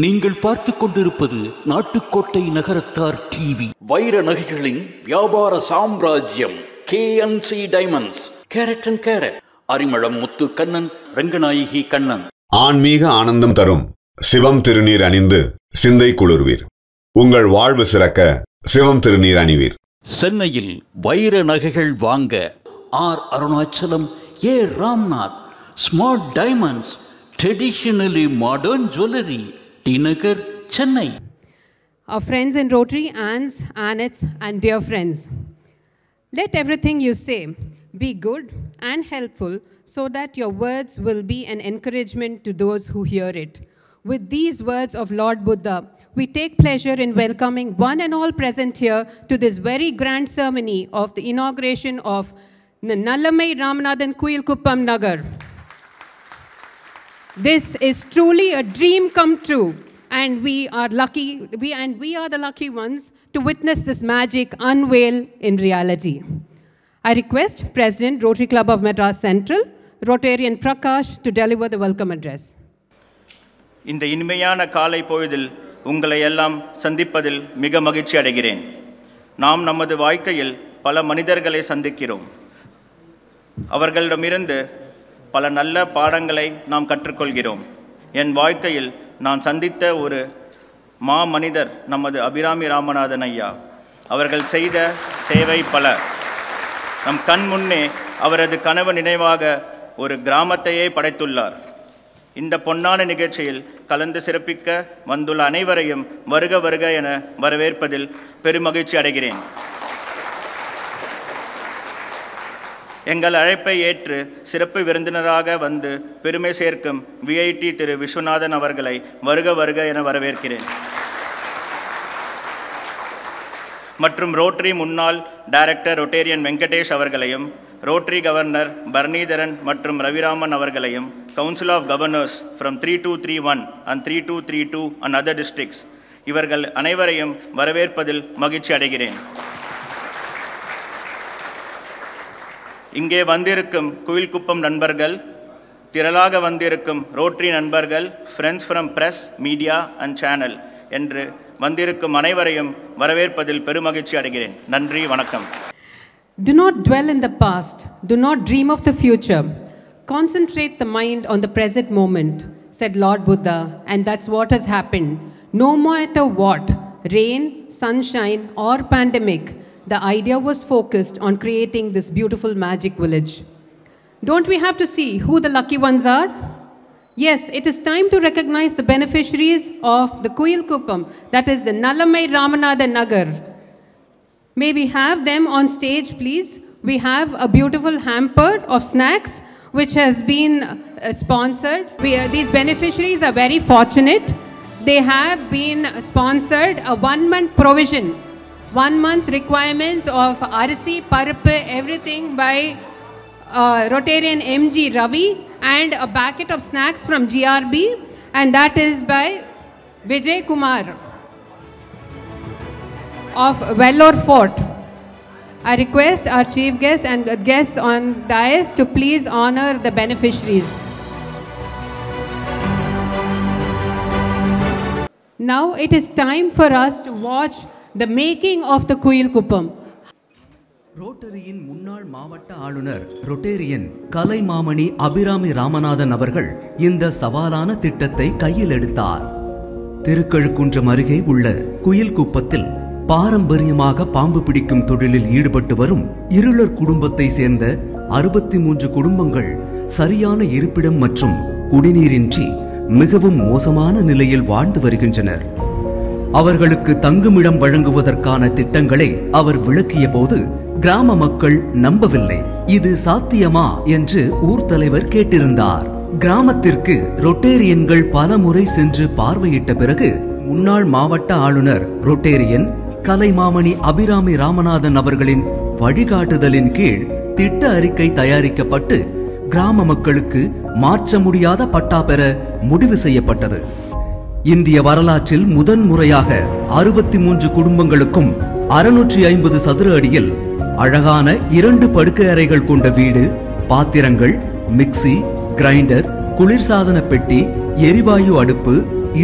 நீங்கள் பார்த்துக் கொண்டிருப்பது நாட்டுக்கோட்டை நகரத்தார் டிவி. வைர நகைகளின் வியாபார சாம்ராஜ்யம் KNC diamonds. Carat and carat. Arimalam Muthu Kannan, Ranganayaki Kannan. ஆன்மீக ஆனந்தம் தரும் சிவம் திருநீர் அணிந்து சிந்தை குளிர்வீர். உங்கள் வாழ்வு சிறக்க சிவம் திருநீர் அணிவீர். சென்னையில் வைர நகைகள் வாங்க R Arunachalam, A Ramnath, smart diamonds, traditionally modern jewelry, T Nagar, Chennai. Our friends in Rotary, aunts, aunts, and dear friends, let everything you say be good and helpful so that your words will be an encouragement to those who hear it. With these words of Lord Buddha, we take pleasure in welcoming one and all present here to this very grand ceremony of the inauguration of Nallamai Ramanathan Kuyilkuppam Nagar. This is truly a dream come true, and we are the lucky ones to witness this magic unveil in reality. I request President, Rotary Club of Madras Central, Rotarian Prakash, to deliver the welcome address. இந்த இனிமையான காலை பொழுதில் உங்களை எல்லாம் சந்திப்பதில் மிக மகிழ்ச்சி அடைகிறேன். நாம் நமது வாழ்க்கையில் பல மனிதர்களை சந்திக்கிறோம். அவர்களிடமிருந்து பல நல்ல பாடங்களை நாம் கற்றுக்கொள்கிறோம். என் வாழ்க்கையில் நான் சந்தித்த ஒரு மனிதர் நமது அபிராமி ராமநாதன் ஐயா. அவர்கள் செய்த சேவை பல. நம் கண் முன்னே அவரது கனவு நினைவாக ஒரு கிராமத்தையே படைத்துள்ளார். இந்த பொன்னான நிகழ்ச்சியில் கலந்து சிறப்பிக்க வந்துள்ள அனைவரையும் வருக வருக என வரவேற்பதில் பெருமகிழ்ச்சி அடைகிறேன். எங்கள் அழைப்பை ஏற்று சிறப்பு விருந்தினராக வந்து பெருமை சேர்க்கும் VIT திரு விஸ்வநாதன் அவர்களை வருக வருக என வரவேற்கிறேன். மற்றும் ரோட்டரி முன்னாள் டைரக்டர் ரொட்டேரியன் வெங்கடேஷ் அவர்களையும், ரோட்டரி கவர்னர் பரணிதரன் மற்றும் ரவிராமன் அவர்களையும், council of governors from 3231 and 3232 and other districts, இவர்கள் அனைவரையும் வரவேற்பதில் மகிழ்ச்சி அடைகிறேன். இங்கே வந்திருக்கும் குயில்குப்பம் நண்பர்கள், திரளாக வந்திருக்கும் ரோட்டரி நண்பர்கள், friends from press, media and channel என்று வந்திருக்கும் அனைவரையும் வரவேற்பதில் பெருமகிழ்ச்சி அடைகிறேன். நன்றி, வணக்கம். Do not dwell in the past. Do not dream of the future. Concentrate the mind on the present moment, said Lord Buddha, and that's what has happened. No matter what, rain, sunshine, or pandemic, the idea was focused on creating this beautiful magic village. Don't we have to see who the lucky ones are? Yes, it is time to recognize the beneficiaries of the Kuyilkuppam, that is the Nallamai Ramanathan Nagar. May we have them on stage, please? We have a beautiful hamper of snacks which has been sponsored. These beneficiaries are very fortunate. They have been sponsored a 1-month provision. 1 month requirements of arisi, parupu, everything by Rotarian MG Ravi, and a packet of snacks from GRB, and that is by Vijay Kumar of Vellore Fort. I request our chief guest and guests on dais to please honor the beneficiaries. Now it is time for us to watch the making of the Kuyilkuppam. ரோட்டரியின் முன்னாள் மாவட்ட ஆளுநர் Rotarian Kalaimamani Abirami Ramanathan அவர்கள் இந்த சவாலான திட்டத்தை கையில் எடுத்தார். திருக்கழுக்குன்றம் அருகே உள்ள குயில்குப்பத்தில் பாரம்பரியமாக பாம்பு பிடிக்கும் தொழிலில் ஈடுபட்டு வரும் இருளர் குடும்பத்தை சேர்ந்த 63 குடும்பங்கள் சரியான இருப்பிடம் மற்றும் குடிநீரின்றி மிகவும் மோசமான நிலையில் வாழ்ந்து வருகின்றனர். அவர்களுக்கு தங்குமிடம் வழங்குவதற்கான திட்டங்களை அவர் விளக்கிய போது கிராம மக்கள் நம்பவில்லை. இது சாத்தியமா என்று ஊர் தலைவர் கேட்டிருந்தார். கிராமத்திற்கு ரொட்டேரியன்கள் பல முறை சென்று பார்வையிட்ட பிறகு முன்னாள் மாவட்ட ஆளுநர் ரொட்டேரியன் கலைமாமணி அபிராமி ராமநாதன் அவர்களின் வழிகாட்டுதலின் கீழ் திட்ட அறிக்கை தயாரிக்கப்பட்டு கிராம மக்களுக்கு மாற்ற முடியாத பட்டா பெற முடிவு செய்யப்பட்டது. இந்திய வரலாற்றில் முதன்முறையாக 63 குடும்பங்களுக்கும் 650 சதுர அடியில் அழகான 2 படுக்கை அறைகள் கொண்ட வீடு, பாத்திரங்கள், மிக்சி, கிரைண்டர், குளிர்சாதன பெட்டி, எரிவாயு அடுப்பு,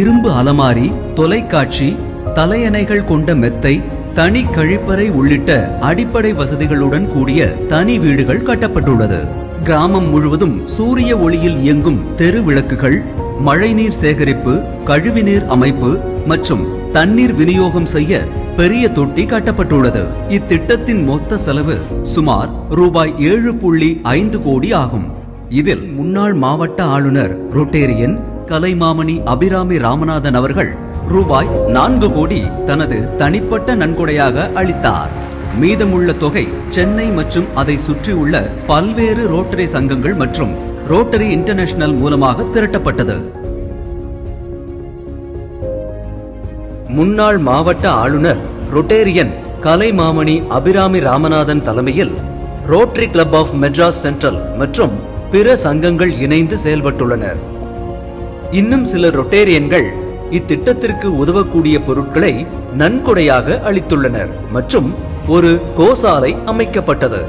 இரும்பு அலமாரி, தொலைக்காட்சி, தலையணைகள் கொண்ட மெத்தை, தனி கழிப்பறை உள்ளிட்ட அடிப்படை வசதிகளுடன் கூடிய தனி வீடுகள் கட்டப்பட்டுள்ளது. கிராமம் முழுவதும் சூரிய ஒளியில் இயங்கும் தெரு விளக்குகள், மழைநீர் சேகரிப்பு, கழிவுநீர் அமைப்பு மற்றும் தண்ணீர் விநியோகம் செய்ய பெரிய தொட்டி கட்டப்பட்டுள்ளது. இத்திட்டத்தின் மொத்த செலவு சுமார் ரூபாய் 7.5 கோடி ஆகும். இதில் முன்னாள் மாவட்ட ஆளுநர் ரொட்டேரியன் கலைமாமணி அபிராமி ராமநாதன் அவர்கள் ரூபாய் 4 கோடி தனது தனிப்பட்ட நன்கொடையாக அளித்தார். மீதமுள்ள தொகை சென்னை மற்றும் அதை சுற்றியுள்ள பல்வேறு ரோட்டரி சங்கங்கள் மற்றும் ரோட்டரி இன்டர்நேஷனல் மூலமாக திரட்டப்பட்டது. முன்னாள் மாவட்ட ஆளுநர் ரொட்டேரியன் கலைமாமணி அபிராமி ராமநாதன் தலைமையில் Rotary club of Madras central மற்றும் பிற சங்கங்கள் இணைந்து செயல்பட்டுள்ளனர். இன்னும் சில ரொட்டேரியன்கள் இத்திட்டத்திற்கு உதவக்கூடிய பொருட்களை நன்கொடையாக அளித்துள்ளனர் மற்றும் ஒரு கோசாலை அமைக்கப்பட்டது.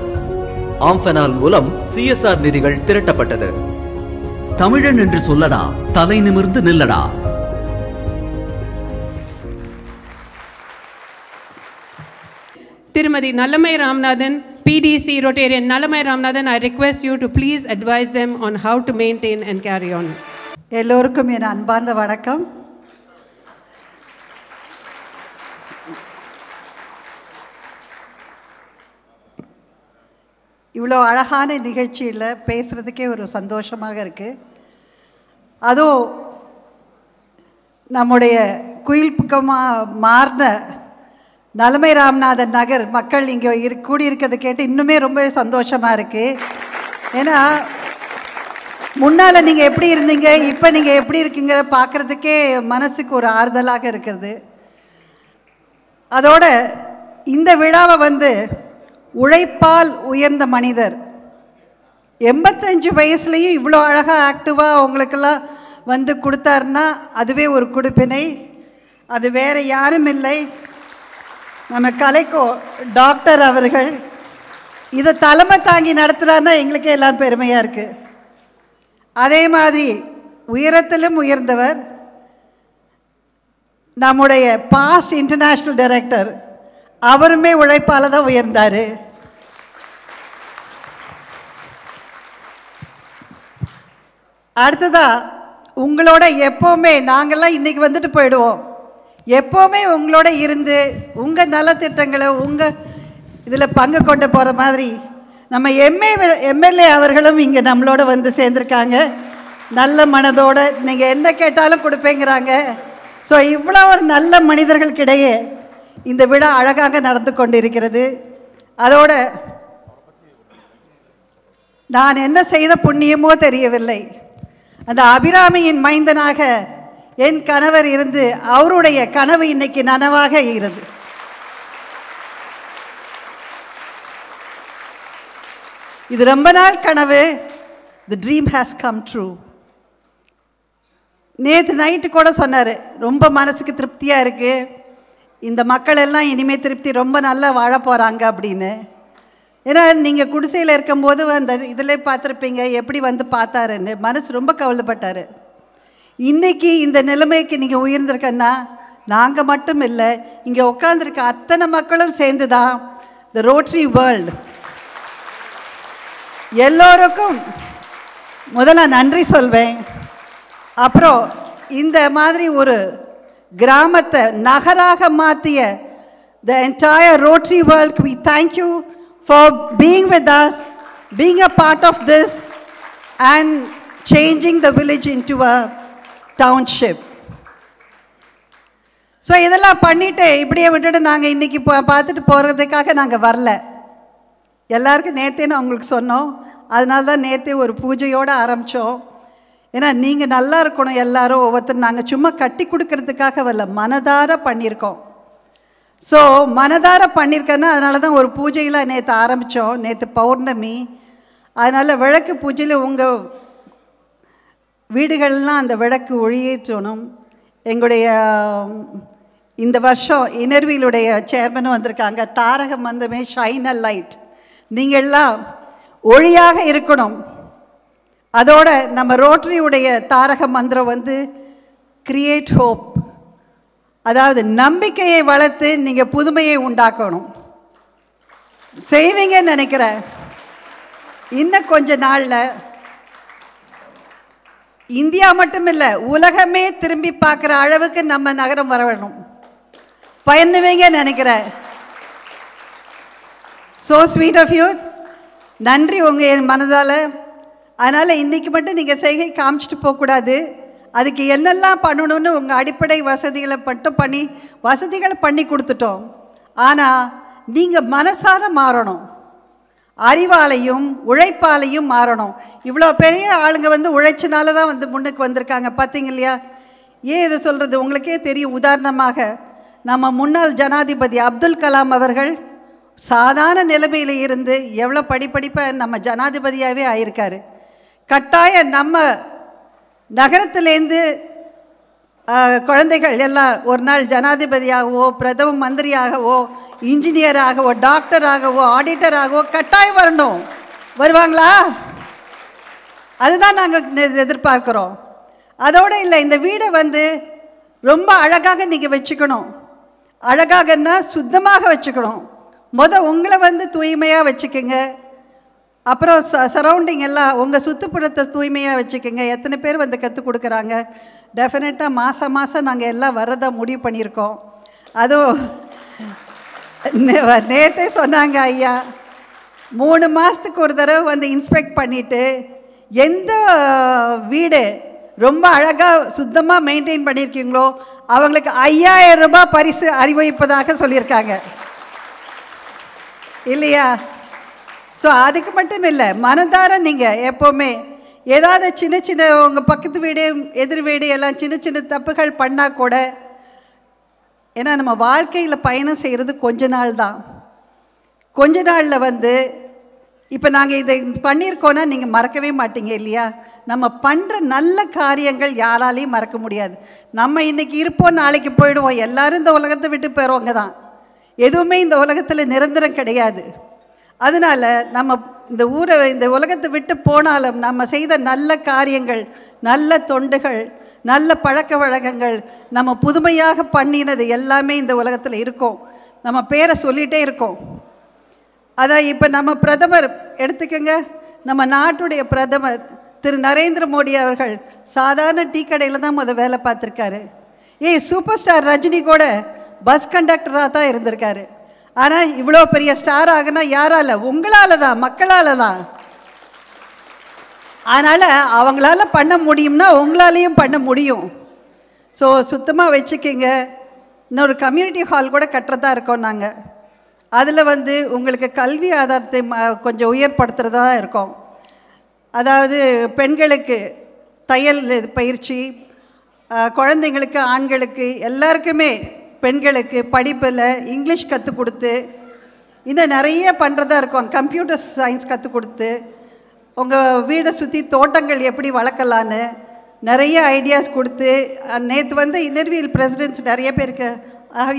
ஆம்பனால் மூலம் CSR நிதிகள் திரட்டப்பட்டது. தமிழன் என்று சொல்லடா, தலை நிமிர்ந்து நில்லடா. Tirumadi Nalamai Ramanathan, PDC Rotarian Nalamai Ramanathan, I request you to please advise them on how to maintain and carry on. எல்லோருக்கும் என் அன்பார்ந்த வணக்கம். இவ்வளோ அழகான நிகழ்ச்சியில் பேசுகிறதுக்கே ஒரு சந்தோஷமாக இருக்குது. அதுவும் நம்முடைய குயில் பக்கமாக மாறின நலமை ராமநாதன் நகர் மக்கள் இங்கே கூடியிருக்கிறத கேட்டு இன்னுமே ரொம்ப சந்தோஷமாக இருக்குது. ஏன்னா முன்னால் நீங்கள் எப்படி இருந்தீங்க, இப்போ நீங்கள் எப்படி இருக்கீங்க பார்க்குறதுக்கே மனசுக்கு ஒரு ஆறுதலாக இருக்குது. அதோட இந்த விழாவை உழைப்பால் உயர்ந்த மனிதர் 85 வயசுலேயும் இவ்வளோ அழகாக ஆக்டிவாக அவங்களுக்கெல்லாம் கொடுத்தாருன்னா அதுவே ஒரு கொடுப்பினை. அது வேறு யாரும் இல்லை, நம்ம கலைக்கோ டாக்டர் அவர்கள். இதை தலைமை தாங்கி நடத்துகிறாருன்னா எங்களுக்கே எல்லாம் பெருமையாக இருக்குது. அதே மாதிரி உயரத்திலும் உயர்ந்தவர் நம்முடைய பாஸ்ட் இன்டர்நேஷ்னல் டைரக்டர், அவருமே உழைப்பால் தான் உயர்ந்தார். அடுத்ததா உங்களோட எப்போவுமே நாங்கள்லாம் இன்றைக்கி போயிடுவோம், எப்போவுமே உங்களோட இருந்து உங்கள் நலத்திட்டங்களை உங்கள் இதில் பங்கு கொண்டு போகிற மாதிரி நம்ம எம்எல்ஏ அவர்களும் இங்கே நம்மளோட சேர்ந்துருக்காங்க. நல்ல மனதோட நீங்கள் என்ன கேட்டாலும் கொடுப்பேங்கிறாங்க. ஸோ இவ்வளோ ஒரு நல்ல மனிதர்களுக்கிடையே இந்த விழா அழகாக நடந்து கொண்டிருக்கிறது. அதோட நான் என்ன செய்த புண்ணியமோ தெரியவில்லை, அந்த அபிராமியின் மைந்தனாக என் கணவர் இருந்து அவருடைய கனவு இன்னைக்கு நனவாக இருக்கிறது. இது ரொம்ப நாள் கனவு. The dream has come true. நேற்று நைட்டு கூட சொன்னார், ரொம்ப மனசுக்கு திருப்தியாக இருக்குது, இந்த மக்கள் எல்லாம் இனிமேல் திருப்தி ரொம்ப நல்லா வாழ போகிறாங்க அப்படின்னு. ஏன்னா நீங்கள் குடிசையில் இருக்கும்போது அந்த இதில் பார்த்துருப்பீங்க எப்படி பார்த்தாருன்னு மனசு ரொம்ப கவலைப்பட்டார். இன்றைக்கி இந்த நிலைமைக்கு நீங்கள் உயர்ந்திருக்கன்னா நாங்கள் மட்டும் இல்லை, இங்கே உட்காந்துருக்க அத்தனை மக்களும் சேர்ந்து தான் த ரோட்டரி வேர்ல்டு. எல்லோருக்கும் முதல்ல நன்றி சொல்வேன். அப்புறம் இந்த மாதிரி ஒரு கிராமத்தை நகராக மாற்றிய the entire Rotary world, we thank you for being with us, being a part of this and changing the village into a township. So இதெல்லாம் பண்ணிவிட்டு இப்படியே விட்டுட்டு நாங்கள் இன்றைக்கி பார்த்துட்டு போகிறதுக்காக நாங்கள் வரல. எல்லாருக்கும் நேற்றே நான் உங்களுக்கு சொன்னோம், அதனால தான் நேற்றே ஒரு பூஜையோடு ஆரம்பித்தோம். ஏன்னா நீங்கள் நல்லா இருக்கணும் எல்லாரும், ஒவ்வொருத்தரும் நாங்கள் சும்மா கட்டி கொடுக்கறதுக்காக வரல, மனதார பண்ணியிருக்கோம். ஸோ மனதார பண்ணியிருக்கேன்னா அதனால தான் ஒரு பூஜையில் நேற்று ஆரம்பித்தோம். நேற்று பௌர்ணமி, அதனால் விளக்கு பூஜையில் உங்கள் வீடுகள்லாம் அந்த விளக்கு ஒளியேற்றணும். எங்களுடைய இந்த வருஷம் இனர்வியிலுடைய சேர்மனும் வந்திருக்காங்க, தாரக மந்தமே ஷைன் அ லைட், நீங்கள்லாம் ஒளியாக இருக்கணும். அதோட நம்ம ரோட்டரியுடைய தாரக மந்திரம் கிரியேட் ஹோப். அதாவது நம்பிக்கையை வளர்த்து நீங்கள் புதுமையை உண்டாக்கணும். செய்வீங்கன்னு நினைக்கிறேன். இன்னும் கொஞ்ச நாளில் இந்தியா மட்டும் இல்லை, உலகமே திரும்பி பார்க்குற அளவுக்கு நம்ம நகரம் வர வேணும். பயனுவீங்கன்னு நினைக்கிறேன். So sweet of you. நன்றி உங்கள் என் மனதால். அதனால் இன்றைக்கி மட்டும் நீங்கள் செய்கை காமிச்சிட்டு போகக்கூடாது. அதுக்கு என்னெல்லாம் பண்ணணும்னு உங்கள் அடிப்படை வசதிகளை மட்டும் வசதிகளை பண்ணி கொடுத்துட்டோம். ஆனால் நீங்கள் மனசார மாறணும், அறிவாலையும் உழைப்பாலையும் மாறணும். இவ்வளோ பெரிய ஆளுங்க உழைச்சினால தான் முன்னுக்கு வந்திருக்காங்க, பார்த்தீங்க இல்லையா? ஏன் இதை சொல்கிறது உங்களுக்கே தெரியும். உதாரணமாக நம்ம முன்னாள் ஜனாதிபதி அப்துல் கலாம் அவர்கள் சாதாரண நிலைமையில் இருந்து எவ்வளோ படிப்படிப்பாக நம்ம ஜனாதிபதியாகவே ஆயிருக்காரு. கட்டாயம் நம்ம நகரத்திலேருந்து குழந்தைகள் எல்லாம் ஒரு நாள் ஜனாதிபதியாகவோ பிரதம மந்திரியாகவோ இன்ஜினியராகவோ டாக்டராகவோ ஆடிட்டராகவோ கட்டாயம் வரணும். வருவாங்களா? அதுதான் நாங்கள் எதிர்பார்க்குறோம். அதோடு இல்லை, இந்த வீடை ரொம்ப அழகாக நீங்கள் வச்சுக்கணும். அழகாகன்னா சுத்தமாக வச்சுக்கணும். உங்களை தூய்மையாக வச்சுக்கோங்க. அப்புறம் சரௌண்டிங் எல்லாம் உங்கள் சுற்றுப்புறத்தை தூய்மையாக வச்சுக்கோங்க. எத்தனை பேர் கற்றுக் கொடுக்குறாங்க? டெஃபினட்டாக மாதம் மாதம் நாங்கள் எல்லாம் வரதை முடிவு பண்ணியிருக்கோம். அதுவும் நேற்றே சொன்னாங்க ஐயா, 3 மாதத்துக்கு ஒரு தடவை இன்ஸ்பெக்ட் பண்ணிவிட்டு எந்த வீடு ரொம்ப அழகாக சுத்தமாக மெயின்டைன் பண்ணியிருக்கீங்களோ அவங்களுக்கு 5000 ரூபாய் பரிசு அறிவிப்பதாக சொல்லியிருக்காங்க இல்லையா? ஸோ அதுக்கு மட்டும் இல்லை, மனதார நீங்கள் எப்போவுமே ஏதாவது சின்ன சின்ன உங்கள் பக்கத்து வீடு எதிர் வீடு எல்லாம் சின்ன சின்ன தப்புகள் பண்ணால் கூட, ஏன்னா நம்ம வாழ்க்கையில் பயணம் செய்கிறது கொஞ்ச நாள் தான். கொஞ்ச நாளில் இப்போ நாங்கள் இதை பண்ணியிருக்கோன்னா நீங்கள் மறக்கவே மாட்டீங்க இல்லையா? நம்ம பண்ணுற நல்ல காரியங்கள் யாராலையும் மறக்க முடியாது. நம்ம இன்றைக்கி இருப்போம், நாளைக்கு போயிடுவோம். எல்லோரும் இந்த உலகத்தை விட்டு போயிடுவாங்க தான். எதுவுமே இந்த உலகத்தில் நிரந்தரம் கிடையாது. அதனால் நம்ம இந்த உலகத்தை விட்டு போனாலும் நம்ம செய்த நல்ல காரியங்கள், நல்ல தொண்டுகள், நல்ல பழக்க வழக்கங்கள், நம்ம புதுமையாக பண்ணினது எல்லாமே இந்த உலகத்தில் இருக்கும். நம்ம பேரை சொல்லிகிட்டே இருக்கோம். அதான் இப்போ நம்ம பிரதமர் எடுத்துக்கங்க. நம்ம நாட்டுடைய பிரதமர் திரு நரேந்திர மோடி அவர்கள் சாதாரண டீ கடையில் தான் வேலை பார்த்துருக்காரு. சூப்பர் ஸ்டார் ரஜினி கூட பஸ் கண்டக்டராக தான் இருந்திருக்காரு. ஆனால் இவ்வளோ பெரிய ஸ்டார் ஆகுனா யாரால? உங்களால் தான், மக்களால் தான். அதனால் அவங்களால பண்ண முடியும்னா உங்களாலேயும் பண்ண முடியும். ஸோ சுத்தமாக வச்சுக்கிங்க. இன்னொரு கம்யூனிட்டி ஹால் கூட கட்டுறதா இருக்கோம் நாங்கள். அதில் உங்களுக்கு கல்வி ஆதாரத்தை கொஞ்சம் உயர்படுத்துகிறதா இருக்கோம். அதாவது பெண்களுக்கு தையல் பயிற்சி, குழந்தைங்களுக்கு ஆண்களுக்கு எல்லாருக்குமே பெண்களுக்கு படிப்பில் இங்கிலீஷ் கற்றுக் கொடுத்து இன்னும் நிறைய பண்ணுறதா இருக்கும். கம்ப்யூட்டர் சயின்ஸ் கற்றுக் கொடுத்து உங்கள் வீடை சுற்றி தோட்டங்கள் எப்படி வளர்க்கலான்னு நிறைய ஐடியாஸ் கொடுத்து, நேற்று இன்டர்வியூல் பிரசிடென்ட்ஸ் நிறைய பேருக்கு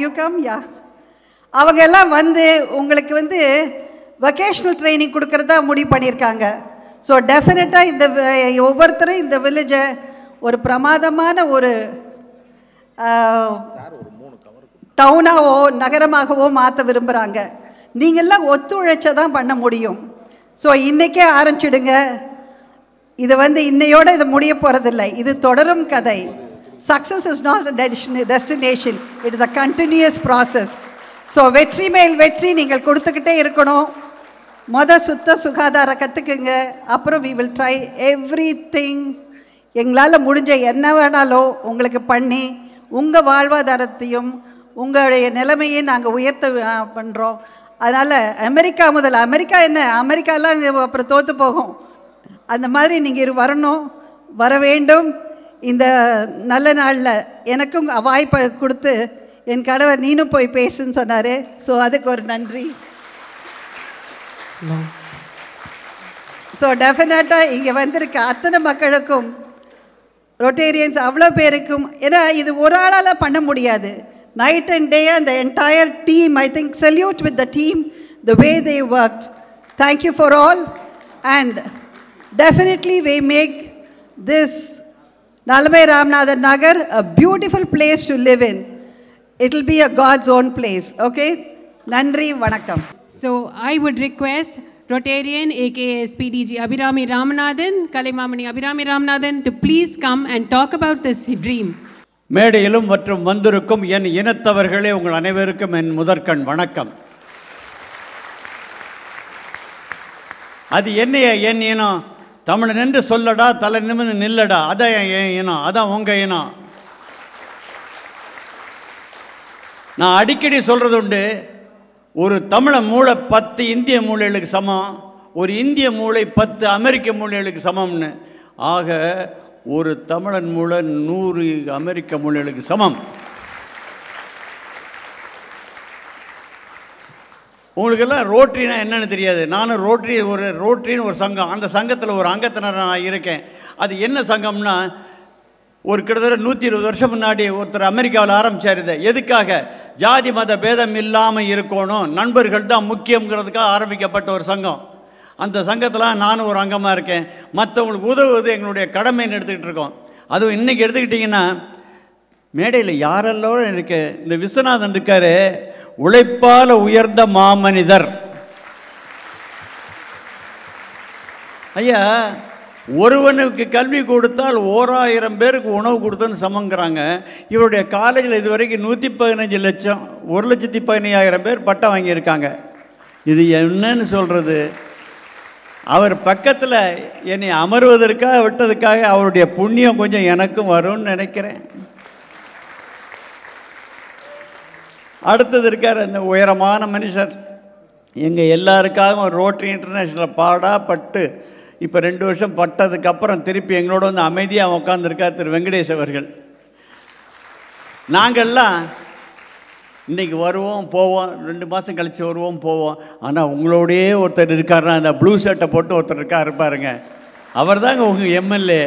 யூ கம் யா அவங்க எல்லாம் உங்களுக்கு வொகேஷ்னல் ட்ரைனிங் கொடுக்கறதா முடிவு பண்ணியிருக்காங்க. ஸோ டெஃபினட்டாக இந்த ஒவ்வொருத்தரும் இந்த வில்லேஜை ஒரு பிரமாதமான ஒரு டவுனாகவோ நகரமாகவோ மாற்ற விரும்புகிறாங்க. நீங்கள்லாம் ஒத்துழைச்சா தான் பண்ண முடியும். ஸோ இன்றைக்கே ஆரம்பிச்சிடுங்க. இது இன்னையோடு இது முடிய போகிறதில்லை, இது தொடரும் கதை. Success is not a destination, it is a continuous process. So வெற்றி மேல் வெற்றி நீங்கள் கொடுத்துக்கிட்டே இருக்கணும். சுத்த சுகாதாரம் கற்றுக்குங்க. அப்புறம் வி வில் ட்ரை எவ்ரிதிங். எங்களால் முடிஞ்ச என்ன வேணாலும் உங்களுக்கு பண்ணி உங்கள் வாழ்வாதாரத்தையும் உங்களுடைய நிலைமையை நாங்கள் உயர்த்த பண்ணுறோம். அதனால் அமெரிக்கா என்ன, அமெரிக்காலாம் அப்புறம் தோற்று போகும். அந்த மாதிரி நீங்கள் வரணும், வர வேண்டும். இந்த நல்ல நாளில் எனக்கும் வாய்ப்பை கொடுத்து என் கணவர் நீனும் போய் பேசுன்னு சொன்னார். ஸோ அதுக்கு ஒரு நன்றி. ஸோ டெஃபினட்டாக இங்கே வந்திருக்க அத்தனை மக்களுக்கும், ரொட்டேரியன்ஸ் அவ்வளோ பேருக்கும், ஏன்னா இது ஒரு ஆளால் பண்ண முடியாது. night and day and the entire team, I think salute with the team, the way they worked. Thank you for all, and definitely we make this Nalamai Ramanathan Nagar, a beautiful place to live in. It will be a God's own place. Okay? Nandri Vanakkam. So I would request Rotarian aka SPDG Abhirami Ramanathan, Kalaimamani Abhirami Ramanathan to please come and talk about this dream. மேடையிலும் மற்றும் வந்திருக்கும் என் இனத்தவர்களே உங்கள் அனைவருக்கும் என் முதற்கண் வணக்கம். அது என்னைய என் இனம், தமிழன் என்று சொல்லடா, தலை நிமிர்ந்து நில்லடா, அதான் என் இனம், அதான் உங்கள் இனம். நான் அடிக்கடி சொல்கிறது உண்டு, ஒரு தமிழ மூளை 10 இந்திய மூளைகளுக்கு சமம், ஒரு இந்திய மூளை 10 அமெரிக்க மூளைகளுக்கு சமம்னு. ஆக ஒரு தமிழன் மூளை 100 அமெரிக்க மூளைகளுக்கு சமம். உங்களுக்கெல்லாம் ரோட்டரினா என்னென்னு தெரியாது. நானும் ரோட்டரின்னு ஒரு சங்கம், அந்த சங்கத்தில் ஒரு அங்கத்தினர் நான் இருக்கேன். அது என்ன சங்கம்னா, ஒரு கிட்டத்தட்ட 120 வருஷம் முன்னாடி ஒருத்தர் அமெரிக்காவில் ஆரம்பித்தார். இதை எதுக்காக? ஜாதி மத பேதம் இல்லாமல் இருக்கணும், நண்பர்கள் தான் முக்கியங்கிறதுக்காக ஆரம்பிக்கப்பட்ட ஒரு சங்கம். அந்த சங்கத்தில் நானும் ஒரு அங்கமாக இருக்கேன். மற்றவங்களுக்கு உதவுவது எங்களுடைய கடமைன்னு எடுத்துக்கிட்டு இருக்கோம். அதுவும் இன்றைக்கி எடுத்துக்கிட்டிங்கன்னா, மேடையில் யாரெல்லாம் இருக்கு, இந்த விஸ்வநாதன் இருக்கார், உழைப்பால் உயர்ந்த மாமனிதர். ஐயா, ஒருவனுக்கு கல்வி கொடுத்தால் 1000 பேருக்கு உணவு கொடுத்தோன்னு சமங்கிறாங்க. இவருடைய காலேஜில் இது வரைக்கும் 115 லட்சம், 1,15,000 பேர் பட்டம் வாங்கியிருக்காங்க. இது என்னன்னு சொல்கிறது? அவர் பக்கத்தில் என்னை அமர்வதற்காக விட்டதுக்காக அவருடைய புண்ணியம் கொஞ்சம் எனக்கும் வரும்னு நினைக்கிறேன். அடுத்தது இருக்கார் அந்த உயரமான மனுஷர், எங்கள் எல்லாருக்காகவும் ரோட்டரி இன்டர்நேஷ்னல் பாடாப்பட்டு இப்போ 2 வருஷம் பட்டதுக்கப்புறம் திருப்பி எங்களோட வந்து அமைதியாக உட்காந்துருக்கார் திரு வெங்கடேஷ் அவர்கள். நாங்கள்லாம் இன்றைக்கி வருவோம் போவோம், 2 மாதம் கழித்து வருவோம் போவோம். ஆனால் உங்களோடையே ஒருத்தர் இருக்காருன்னா, அந்த ப்ளூ ஷர்ட்டை போட்டு ஒருத்தர் இருப்பாருங்க, அவர் தாங்க உங்கள் எம்எல்ஏ.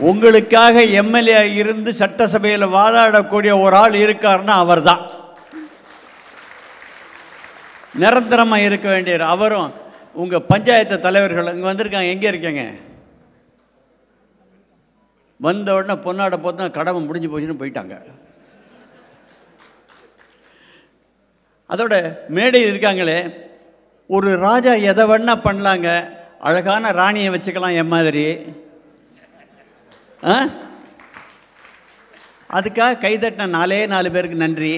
உங்களுக்காக எம்எல்ஏ இருந்து சட்டசபையில் வாதாடக்கூடிய ஒரு ஆள் இருக்காருன்னா அவர் தான் நிரந்தரமாக இருக்க வேண்டியவர். அவரும் உங்கள் பஞ்சாயத்து தலைவர்கள் இங்கே வந்திருக்காங்க. எங்கே இருக்கீங்க? வந்த உடனே பொன்னாடை போட்டு கடமை முடிஞ்சு போச்சுன்னு போயிட்டாங்க. அதோட மேடை இருக்காங்களே, ஒரு ராஜா எதை வேணா பண்ணலாங்க, அழகான ராணியை வச்சுக்கலாம் என் மாதிரி. அதுக்காக கைதட்டின 4 பேருக்கு நன்றி.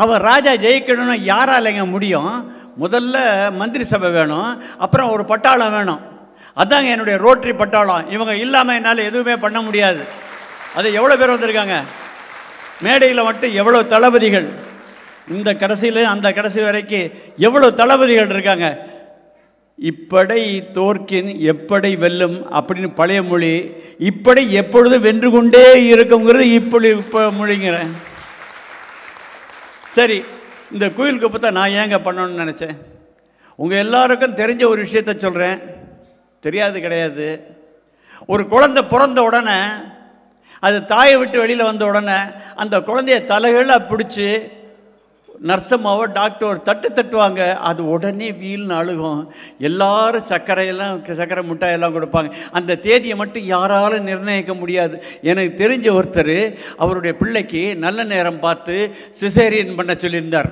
அவர் ராஜா ஜெயிக்கணும்னா யாராலைங்க முடியும்? முதல்ல மந்திரி சபை வேணும், அப்புறம் ஒரு பட்டாளம் வேணும். அதாங்க என்னுடைய ரோட்டரி பட்டாளம். இவங்க இல்லாமல் என்னால் எதுவுமே பண்ண முடியாது. அது எவ்வளோ பேர் வந்திருக்காங்க மேடையில் மட்டும், எவ்வளோ தளபதிகள், இந்த கடைசியில் அந்த கடைசி வரைக்கும் எவ்வளோ தளபதிகள் இருக்காங்க. இப்படை தோற்கின் எப்படை வெல்லும் அப்படின்னு பழைய மொழி. இப்படை எப்பொழுது வென்று கொண்டே இருக்குங்கிறது இப்போ மொழிங்கிறேன். சரி, இந்த கோயிலுக்கு பார்த்தா நான் ஏங்க பண்ணணும்னு நினச்சேன். உங்கள் எல்லாருக்கும் தெரிஞ்ச ஒரு விஷயத்த சொல்கிறேன், தெரியாது கிடையாது. ஒரு குழந்தை பிறந்த உடனே, அது தாயை விட்டு வெளியில் வந்த உடனே அந்த குழந்தைய தலைகளாக பிடிச்சி நர்சம்மாவோ டாக்டர் ஒரு தட்டுவாங்க. அது உடனே வீல்னு அழுகும். எல்லாரும் சர்க்கரை மிட்டாயெல்லாம் கொடுப்பாங்க. அந்த தேதியை மட்டும் யாராலும் நிர்ணயிக்க முடியாது. எனக்கு தெரிஞ்ச ஒருத்தர் அவருடைய பிள்ளைக்கு நல்ல நேரம் பார்த்து சிசேரியன் பண்ண சொல்லியிருந்தார்.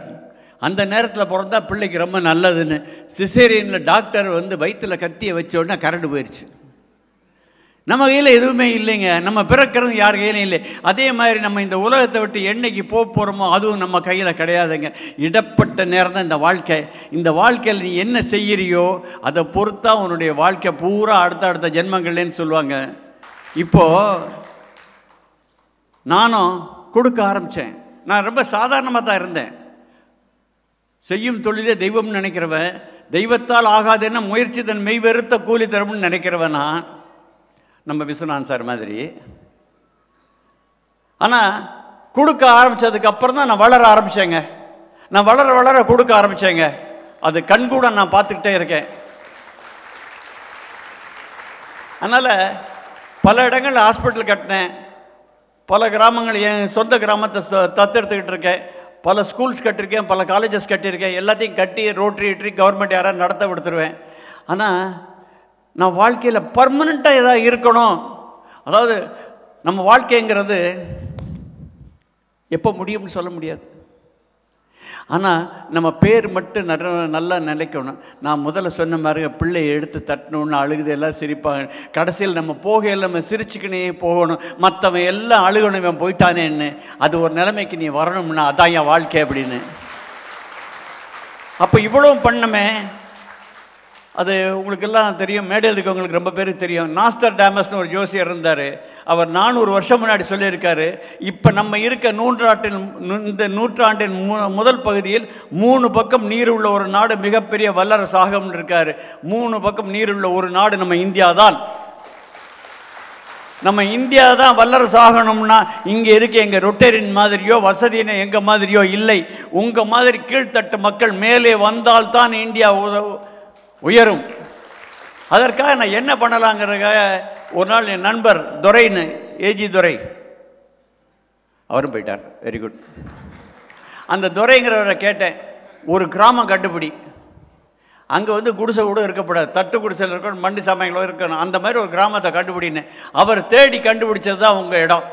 அந்த நேரத்தில் பிறந்தா பிள்ளைக்கு ரொம்ப நல்லதுன்னு. சிசேரியனில் டாக்டர் வந்து வயிற்றில் கத்தியை வச்ச உடனே கரண்டு போயிடுச்சு. நம்ம கையில் எதுவுமே இல்லைங்க, நம்ம பிறக்கிறது யார் கையிலும் இல்லை. அதே மாதிரி நம்ம இந்த உலகத்தை விட்டு என்னைக்கு போகிறோமோ அதுவும் நம்ம கையில் கிடையாதுங்க. இடப்பட்ட நேரம் தான் இந்த வாழ்க்கை. இந்த வாழ்க்கையில் நீ என்ன செய்கிறியோ அதை பொறுத்தா உன்னுடைய வாழ்க்கை பூரா அடுத்த ஜென்மங்கள்லேன்னு சொல்லுவாங்க. இப்போது நானும் கொடுக்க ஆரம்பித்தேன். நான் ரொம்ப சாதாரணமாக தான் இருந்தேன். செய்யும் தொழிலே தெய்வம்னு நினைக்கிறவன், தெய்வத்தால் ஆகாதுன்னா முயற்சி தன் மெய் வெறுத்த கூலி தரும்னு நினைக்கிறவன் நான், நம்ம விஸ்வநாதன் சார் மாதிரி. ஆனால் கொடுக்க ஆரம்பித்ததுக்கப்புறம் தான் நான் வளர ஆரம்பித்தேங்க. நான் வளர கொடுக்க ஆரம்பித்தேங்க. அது கண்கூட நான் பார்த்துக்கிட்டே இருக்கேன். அதனால் பல இடங்களில் ஹாஸ்பிட்டல் கட்டினேன், பல கிராமங்கள் என் சொந்த கிராமத்தை தத்தெடுத்துக்கிட்டு இருக்கேன், பல ஸ்கூல்ஸ் கட்டியிருக்கேன், பல காலேஜஸ் கட்டியிருக்கேன். எல்லாத்தையும் கட்டி ரோட்டரி கவர்மெண்ட் யாராவது நடத்த விடுத்துருவேன். ஆனால் நான் வாழ்க்கையில் பர்மனெண்ட்டாக ஏதாவது இருக்கணும். அதாவது நம்ம வாழ்க்கைங்கிறது எப்போ முடியும்னு சொல்ல முடியாது. ஆனால் நம்ம பேர் மட்டும் நல்லா நிலைக்கணும். நான் முதல்ல சொன்ன மாதிரி பிள்ளையை எடுத்து தட்டணுன்னு அழுகுது, எல்லாம் சிரிப்பாங்க. கடைசியில் நம்ம போகையில் நம்ம சிரிச்சுக்கினே போகணும். மற்றவன் எல்லாம் அழுகணும், இவன் போயிட்டானேன்னு. அது ஒரு நிலைமைக்கு நீ வரணும்னா அதான் என் வாழ்க்கை அப்படின்னு. அப்போ இவ்வளவும் பண்ணமே. அது உங்களுக்கெல்லாம் தெரியும், மேடையில் இருக்கவங்களுக்கு ரொம்ப பேருக்கு தெரியும். நாஸ்டர்டாமஸ்னு ஒரு ஜோசியர் இருந்தார். அவர் 400 வருஷம் முன்னாடி சொல்லியிருக்காரு, இப்போ நம்ம இருக்க இந்த நூற்றாண்டின் முதல் பகுதியில் 3 பக்கம் நீர் உள்ள ஒரு நாடு மிகப்பெரிய வல்லரசாகும் இருக்காரு. 3 பக்கம் நீர் உள்ள ஒரு நாடு நம்ம இந்தியா தான். நம்ம இந்தியா தான் வல்லரசாகணும்னா இங்கே இருக்க எங்கள் ரொட்டேரியன் மாதிரியோ வசதியின எங்கள் மாதிரியோ இல்லை. உங்கள் மாதிரி கீழ்த்தட்டு மக்கள் மேலே வந்தால்தான் இந்தியா உயரும். அதற்காக நான் என்ன பண்ணலாங்கிறதுக்காக ஒரு நாள் என் நண்பர் துரைன்னு, ஏஜி துரை, அவரும் போயிட்டார், வெரி குட். அந்த துரைங்கிறவரை கேட்டேன், ஒரு கிராமம் கண்டுபிடி, அங்கே குடிசை கூட இருக்கக்கூடாது, தட்டு குடிசையில் இருக்கணும், மண்டி சமையங்களோ இருக்கணும், அந்த மாதிரி ஒரு கிராமத்தை கண்டுபிடின்னு. அவர் தேடி கண்டுபிடிச்சது தான் உங்கள் இடம்,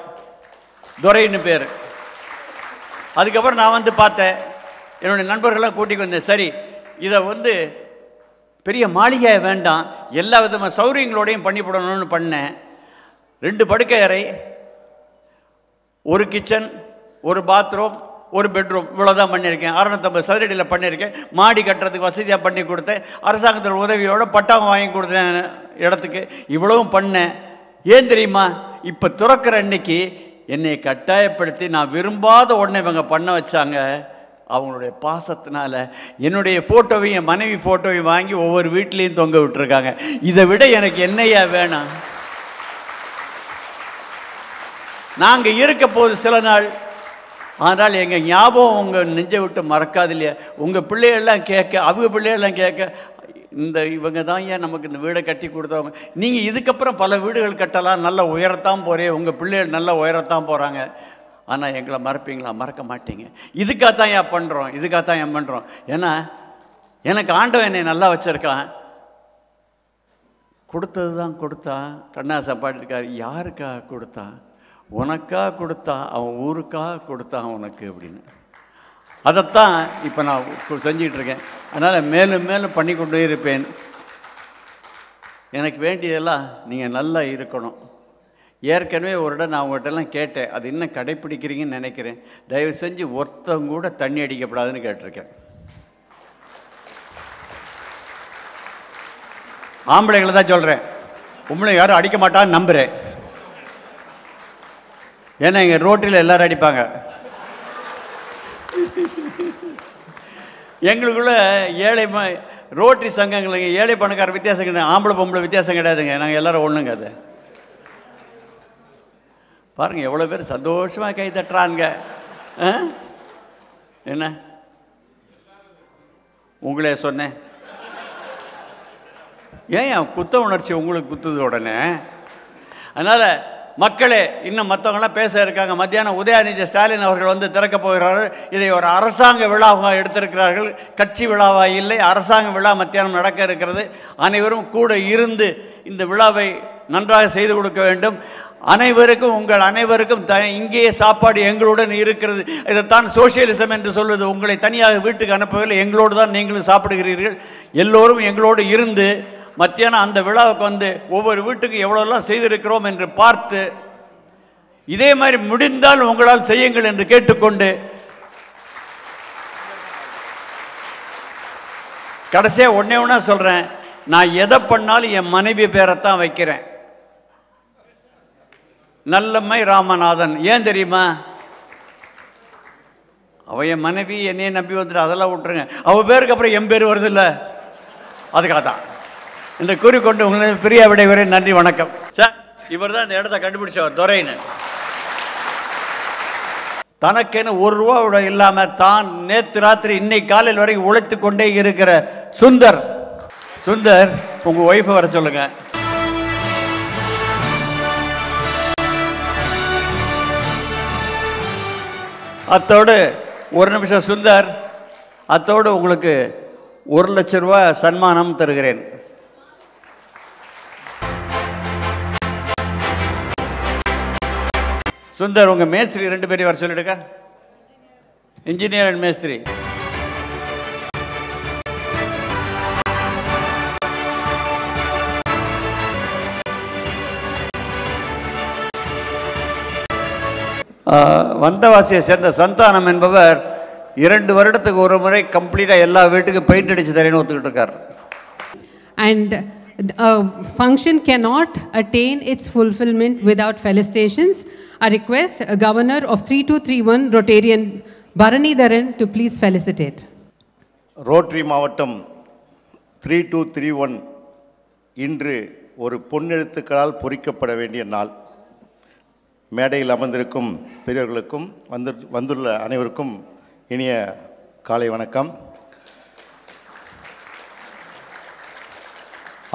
துரைன்னு பேர். அதுக்கப்புறம் நான் பார்த்தேன், என்னுடைய நண்பர்கள்லாம் கூட்டிக்கு வந்தேன். சரி, இதை பெரிய மாளிகையை வேண்டாம், எல்லா விதமான சௌகரியங்களோடையும் பண்ணிவிடணும்னு பண்ணேன். 2 படுக்கை அறை, ஒரு கிச்சன், ஒரு பாத்ரூம், ஒரு பெட்ரூம், இவ்வளோதான் பண்ணியிருக்கேன். 650 சதுரடியில் பண்ணியிருக்கேன். மாடி கட்டுறதுக்கு வசதியாக பண்ணி கொடுத்தேன். அரசாங்கத்தோட உதவியோட பட்டாவும் வாங்கி கொடுத்தேன் இடத்துக்கு. இவ்வளவும் பண்ணேன். ஏன் தெரியுமா? இப்போ துறக்கிற அன்னைக்கு என்னை கட்டாயப்படுத்தி நான் விரும்பாத உடனே இவங்க பண்ண வச்சாங்க. அவங்களுடைய பாசத்தினால என்னுடைய ஃபோட்டோவையும் என் மனைவி ஃபோட்டோவையும் வாங்கி ஒவ்வொரு வீட்லேயும் தொங்க விட்டுருக்காங்க. இதை விட எனக்கு என்னையா வேணாம்? நாங்கள் இருக்க போது சில நாள், ஆனால் எங்கள் ஞாபகம் உங்கள் நெஞ்சை விட்டு மறக்காது இல்லையா? உங்கள் பிள்ளைகள்லாம் கேட்க, அவங்க பிள்ளைகள்லாம் கேட்க, இவங்க தான் ஏன் நமக்கு இந்த வீடை கட்டி கொடுத்தவங்க. நீங்கள் இதுக்கப்புறம் பல வீடுகள் கட்டலாம், நல்ல உயரத்தான் போகிறேன், உங்கள் பிள்ளைகள் நல்ல உயரத்தான் போகிறாங்க. ஆனால் எங்களை மறப்பீங்களா? மறக்க மாட்டீங்க. இதுக்காகத்தான் ஏன் பண்ணுறோம், இதுக்காகத்தான் ஏன் பண்ணுறோம். ஏன்னா எனக்கு ஆண்டவன் என்னை நல்லா வச்சுருக்கான். கொடுத்தது தான் கொடுத்தான். கண்ணாசா பாடிருக்கார், யாருக்காக கொடுத்தான்? உனக்காக கொடுத்தான், அவன் ஊருக்காக கொடுத்தான் உனக்கு அப்படின்னு. அதைத்தான் இப்போ நான் செஞ்சிகிட்டு இருக்கேன். அதனால் மேலும் மேலும் பண்ணி கொண்டே இருப்பேன். எனக்கு வேண்டியதெல்லாம் நீங்கள் நல்லா இருக்கணும். ஏற்கனவே ஒரு இடம் நான் உங்கள்கிட்டலாம் கேட்டேன், அது இன்னும் கடைப்பிடிக்கிறீங்கன்னு நினைக்கிறேன். தயவு செஞ்சு ஒருத்தவங்க கூட தண்ணி அடிக்கப்படாதுன்னு கேட்டிருக்கேன். ஆம்பளைங்களை தான் சொல்கிறேன், உங்களை யாரும் அடிக்க மாட்டான்னு நம்புகிறேன். ஏன்னா எங்கள் ரோட்டில் எல்லோரும் அடிப்பாங்க. எங்களுக்குள்ள ரோட்டரி சங்கங்களுக்கு ஏழை பணக்கார வித்தியாசம் கிடையாது, ஆம்பளை பொம்பளை வித்தியாசம் கிடையாதுங்க. நாங்கள் எல்லோரும் ஒன்றுங்க. அது பாருங்கள் எவ்வளோ பேர் சந்தோஷமாக கை தட்டுறாங்க. என்ன உங்களே சொன்னேன், ஏன் குத்த உணர்ச்சி உங்களுக்கு குத்துது உடனே? அதனால் மக்களே, இன்னும் மற்றவங்களாம் பேச இருக்காங்க. மத்தியானம் உதயநிதி ஸ்டாலின் அவர்கள் திறக்க போகிறார்கள். இதை ஒரு அரசாங்க விழாவாக எடுத்திருக்கிறார்கள், கட்சி விழாவாக இல்லை, அரசாங்க விழா மத்தியானம் நடக்க இருக்கிறது. அனைவரும் கூட இருந்து இந்த விழாவை நன்றாக செய்து கொடுக்க வேண்டும். அனைவருக்கும், உங்கள் அனைவருக்கும் இங்கேயே சாப்பாடு எங்களுடன் இருக்கிறது. இதைத்தான் சோசியலிசம் என்று சொல்வது. உங்களை தனியாக வீட்டுக்கு அனுப்பவில்லை, எங்களோடு தான் நீங்களும் சாப்பிடுகிறீர்கள். எல்லோரும் எங்களோடு இருந்து மத்தியானம் அந்த விழாவுக்கு ஒவ்வொரு வீட்டுக்கு எவ்வளோலாம் செய்திருக்கிறோம் என்று பார்த்து, இதே மாதிரி முடிந்தால் உங்களால் செய்யுங்கள் என்று கேட்டுக்கொண்டு, கடைசியாக ஒன்றா சொல்கிறேன், நான் எதை பண்ணாலும் என் மனைவி பேரைத்தான் வைக்கிறேன், நல்லம்மை ராமநாதன். ஏன் தெரியுமா? அவள் என் மனைவி, என்னையே நம்பி வந்துட்டு அதெல்லாம் விட்டுருங்க. அவள் பேருக்கு அப்புறம் என் பேர் வருது இல்லை, அதுக்காக தான் இந்த கூறிக்கொண்டு உங்களை பிரியா விடைவரை. நன்றி, வணக்கம். சார், இவர் தான் இந்த இடத்த கண்டுபிடிச்சவர், துரைன்னு. தனக்கென ₹1 இல்லாமல் தான் நேற்று ராத்திரி இன்னைக்கு காலையில் வரைக்கும் உழைத்து கொண்டே இருக்கிற சுந்தர். சுந்தர், உங்கள் ஒய்ஃபை வர சொல்லுங்க. அத்தோடு ஒரு நிமிஷம் சுந்தர், அத்தோடு உங்களுக்கு ₹1,00,000 சன்மானம் தருகிறேன். சுந்தர், உங்கள் மேஸ்திரி 2 பேரையும் வர சொல்லிடுங்க. இன்ஜினியர் அண்ட் மேஸ்திரி. வந்தவாசியை சேர்ந்த சந்தானம் என்பவர் 2 வருடத்துக்கு ஒரு முறை கம்ப்ளீட்டாக எல்லா வீட்டுக்கும் பெயிண்ட் அடித்து தரேன்னு ஒத்துக்கிட்டு இருக்கார். And a function cannot attain its fulfillment without felicitations. I request a governor of 3231 Rotarian Bharanidharan to please felicitate. Rotary மாவட்டம் 3231 இன்று ஒரு பொன்னெழுத்துக்களால் பொறிக்கப்பட வேண்டிய நாள். மேடையில் அமர்ந்திருக்கும் பெரியவர்களுக்கும் வந்துள்ள அனைவருக்கும் இனிய காலை வணக்கம்.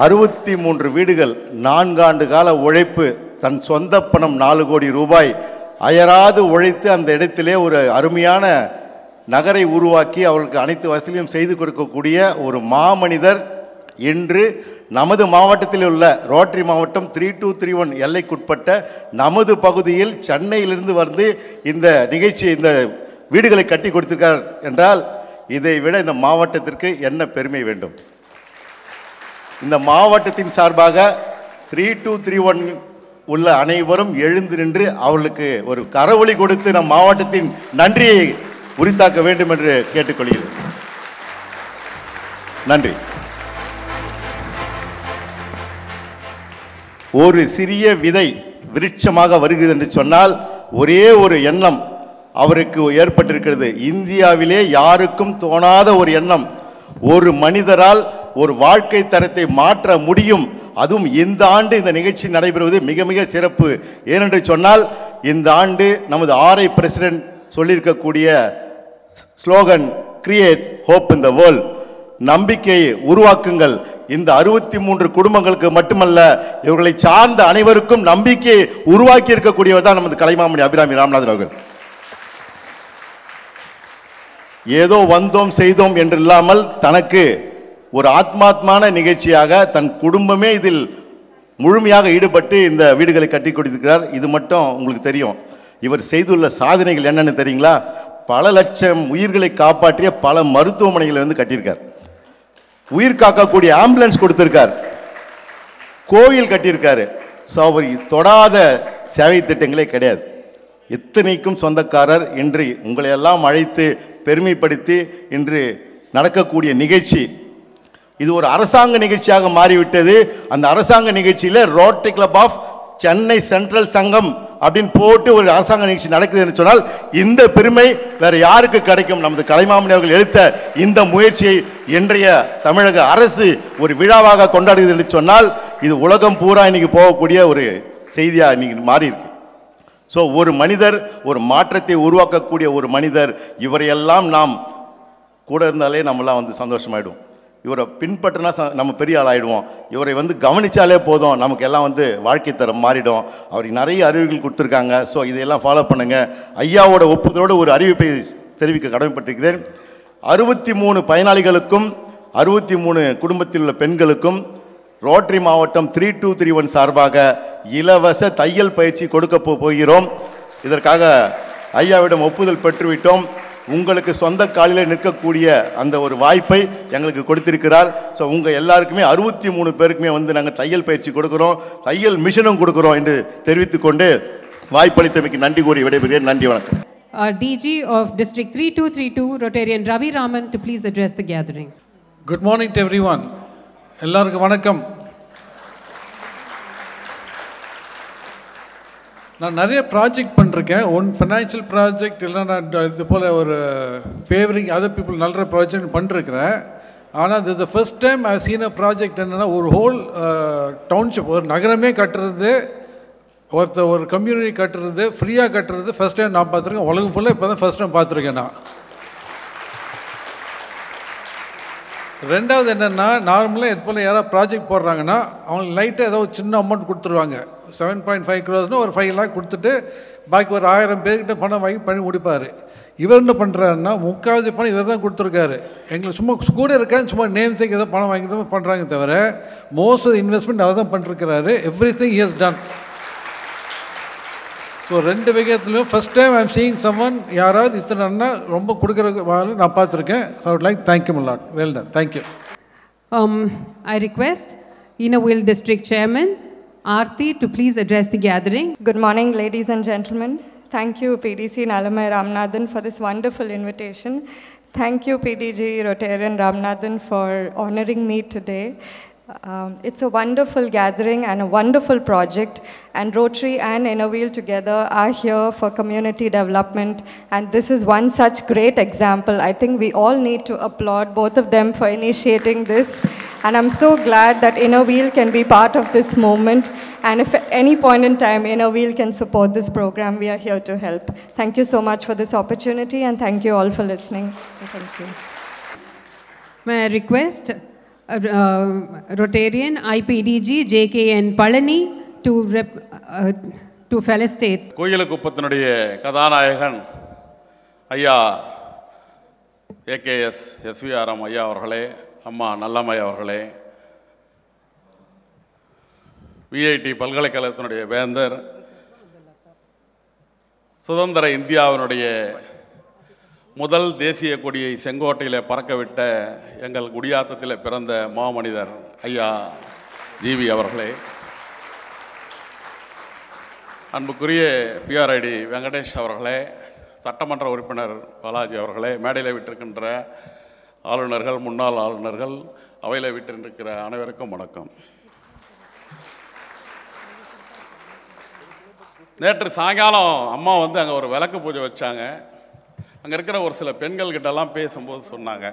63 வீடுகள், 4 ஆண்டு கால உழைப்பு, தன் சொந்த பணம் 4 கோடி ரூபாய் அயராது உழைத்து அந்த இடத்திலே ஒரு அருமையான நகரை உருவாக்கி அவர்களுக்கு அனைத்து வசதியும் செய்து கொடுக்கக்கூடிய ஒரு மாமனிதர் இன்று நமது மாவட்டத்தில் உள்ள ரோட்டரி மாவட்டம் 3231 எல்லைக்குட்பட்ட நமது பகுதியில் சென்னையிலிருந்து வந்து இந்த நிகழ்ச்சி, இந்த வீடுகளை கட்டி கொடுத்திருக்கார் என்றால் இதை விட இந்த மாவட்டத்திற்கு என்ன பெருமை வேண்டும்? இந்த மாவட்டத்தின் சார்பாக 3231 உள்ள அனைவரும் எழுந்து நின்று அவர்களுக்கு ஒரு கரவொலி கொடுத்து நம் மாவட்டத்தின் நன்றியை உரித்தாக்க வேண்டும் என்று கேட்டுக்கொள்கிறேன். நன்றி. ஒரு சிறிய விதை விருட்சமாக வருகிறது என்று சொன்னால் ஒரே ஒரு எண்ணம் அவருக்கு ஏற்பட்டிருக்கிறது. இந்தியாவிலே யாருக்கும் தோணாத ஒரு எண்ணம். ஒரு மனிதரால் ஒரு வாழ்க்கை தரத்தை மாற்ற முடியும். அதுவும் இந்த ஆண்டு இந்த நிகழ்ச்சி நடைபெறுவது மிக மிக சிறப்பு. ஏனென்று சொன்னால் இந்த ஆண்டு நமது RI பிரசிடென்ட் சொல்லியிருக்கக்கூடிய slogan create hope in the world, நம்பிக்கையை உருவாக்குங்கள். இந்த 63 குடும்பங்களுக்கு மட்டுமல்ல, இவர்களை சார்ந்த அனைவருக்கும் நம்பிக்கையை உருவாக்கி இருக்கக்கூடியவர் தான் நமது கலைமாமணி அபிராமி ராமநாதன் அவர்கள். ஏதோ வந்தோம் செய்தோம் என்று இல்லாமல் தனக்கு ஒரு ஆத்மாத்மான நிகழ்ச்சியாக தன் குடும்பமே இதில் முழுமையாக ஈடுபட்டு இந்த வீடுகளை கட்டி கொடுத்திருக்கிறார். இது மட்டும் உங்களுக்கு தெரியும். இவர் செய்துள்ள சாதனைகள் என்னன்னு தெரியுங்களா? பல லட்சம் உயிர்களை காப்பாற்றிய பல மருத்துவமனைகளை வந்து கட்டியிருக்கார். உயிர் காக்கக்கூடிய ஆம்புலன்ஸ் கொடுத்திருக்கார். கோவில் கட்டியிருக்காரு. ஸோ அவர் தொடாத சேவை திட்டங்களே கிடையாது. எத்தனைக்கும் சொந்தக்காரர். இன்று உங்களை எல்லாம் அழைத்து பெருமைப்படுத்தி இன்று நடக்கக்கூடிய நிகழ்ச்சி இது ஒரு அரசாங்க நிகழ்ச்சியாக மாறிவிட்டது. அந்த அரசாங்க நிகழ்ச்சியில் rotary club of Chennai central சங்கம் அப்படின்னு போட்டு ஒரு அரசாங்க நிகழ்ச்சி நடக்குது என்று சொன்னால் இந்த பெருமை வேற யாருக்கு கிடைக்கும்? நமது கலைமாமணி அவர்கள் எடுத்த இந்த முயற்சியை இன்றைய தமிழக அரசு ஒரு விழாவாக கொண்டாடுகிறது என்று சொன்னால் இது உலகம் பூரா இன்னைக்கு போகக்கூடிய ஒரு செய்தியாக இன்னைக்கு மாறி இருக்கு. ஸோ ஒரு மனிதர், ஒரு மாற்றத்தை உருவாக்கக்கூடிய ஒரு மனிதர், இவரையெல்லாம் நாம் கூட இருந்தாலே நம்மளாம் வந்து சந்தோஷமாயிடும். இவரை பின்பற்றினா நம்ம பெரிய ஆள் ஆகிடுவோம். இவரை வந்து கவனித்தாலே போதும், நமக்கு எல்லாம் வந்து வாழ்க்கை தரம் மாறிடும். அவருக்கு நிறைய அறிவுகள் கொடுத்துருக்காங்க. ஸோ இதையெல்லாம் ஃபாலோ பண்ணுங்கள். ஐயாவோட ஒப்புதலோடு ஒரு அறிவிப்பை தெரிவிக்க கடமைப்பட்டிருக்கிறேன். 63 பயனாளிகளுக்கும் 63 குடும்பத்தில் உள்ள பெண்களுக்கும் ரோட்டரி மாவட்டம் 3231 சார்பாக இலவச தையல் பயிற்சி கொடுக்க போகிறோம். இதற்காக ஐயாவிடம் ஒப்புதல் பெற்றுவிட்டோம். உங்களுக்கு சொந்த காலில் நிற்கக்கூடிய அந்த ஒரு வாய்ப்பை எங்களுக்கு கொடுத்திருக்கிறார். ஸோ உங்கள் எல்லாருக்குமே 63 பேருக்குமே வந்து நாங்கள் தையல் பயிற்சி கொடுக்குறோம், தையல் மிஷனும் கொடுக்குறோம் என்று தெரிவித்துக்கொண்டு வாய்ப்பளித்தமைக்கு நன்றி கூறி விடைபெறுகிறேன். நன்றி, வணக்கம். DG of District 3232 Rotarian Ravi Raman to please address the gathering. Good morning to everyone. எல்லாருக்கும் வணக்கம். நான் நிறைய ப்ராஜெக்ட் பண்ணிருக்கேன். ஒன் ஃபினான்ஷியல் ப்ராஜெக்ட் இல்லைன்னா நான் இது போல் ஒரு ஃபேவரிங் அதர் பீப்புள் நல்ல ப்ராஜெக்ட் பண்ணிருக்கிறேன். ஆனால் this the first time I seen a project என்னென்னா ஒரு ஹோல் டவுன்ஷிப், ஒரு நகரமே கட்டுறது, ஒரு கம்யூனிட்டி கட்டுறது, ஃப்ரீயாக கட்டுறது ஃபர்ஸ்ட் டைம் நான் பார்த்துருக்கேன். உலகம் ஃபுல்லாக இப்போ தான் ஃபர்ஸ்ட் டைம் பார்த்துருக்கேன் நான். ரெண்டாவது என்னென்னா, நார்மலாக இது போல் யாராவது ப்ராஜெக்ட் போடுறாங்கன்னா அவங்களுக்கு லைட்டாக ஏதோ சின்ன அமௌண்ட் கொடுத்துருவாங்க. 7.5 crores ஒரு 5 lakh கொடுத்துட்டு பாக்கி ஒரு 1000 பேர்கிட்ட பணம் வாங்கி பண்ணி முடிப்பார். இவர் என்ன பண்ணுறாருன்னா முக்கால்வாசி பணம் இவர் தான் கொடுத்துருக்காரு. எங்களுக்கு சும்மா கூட இருக்கான்னு சும்மா நேம் சேக்கு ஏதோ பணம் வாங்கிட்டு பண்ணுறாங்க தவிர மோஸ்ட் ஆஃப் இன்வெஸ்ட்மெண்ட் அவர் தான் பண்ணிருக்கிறாரு. Everything he has done. So ரெண்டு விஷயத்துலையும் first time I am seeing சம்மன் யாராவது இத்தனை அண்ணா ரொம்ப கொடுக்குற நான் பார்த்துருக்கேன். So I would like thank you மல்லாட். Well done. Thank you. I request Innerville District Chairman Aarti to please address the gathering. Good morning, ladies and gentlemen. Thank you, PDC Nalamai Ramanathan, for this wonderful invitation. Thank you, PDG Rotarian Ramanathan, for honoring me today. It's a wonderful gathering and a wonderful project, and Rotary and Innerville together are here for community development, and this is one such great example. I think we all need to applaud both of them for initiating this, and I'm so glad that Innerville can be part of this movement, and if at any point in time Innerville can support this program, we are here to help. Thank you so much for this opportunity, and thank you all for listening. Thank you. May I request Rotarian IPDG JKN Palani to felicitate. கோயிலுக்குப்பத்தினுடைய கதாநாயகன் ஐயா AKS எஸ்விஆர்எம் ஐயா அவர்களே, அம்மா நல்லம்மை அவர்களே, VIT பல்கலைக்கழகத்தினுடைய வேந்தர், சுதந்திர இந்தியாவினுடைய முதல் தேசிய கொடியை செங்கோட்டையில் பறக்கவிட்ட எங்கள் குடியாத்தத்தில் பிறந்த மாமனிதர் ஐயா ஜிவி அவர்களே, அன்புக்குரிய பிஆர்ஐடி வெங்கடேஷ் அவர்களே, சட்டமன்ற உறுப்பினர் பாலாஜி அவர்களே, மேடையில் விட்டிருக்கின்ற ஆளுநர்கள், முன்னாள் ஆளுநர்கள், அவையில் விட்டிருக்கிற அனைவருக்கும் வணக்கம். நேற்று சாயங்காலம் அம்மா அங்கே ஒரு விளக்கு பூஜை வச்சாங்க. அங்கே இருக்கிற ஒரு சில பெண்கள்கிட்டலாம் பேசும்போது சொன்னாங்க,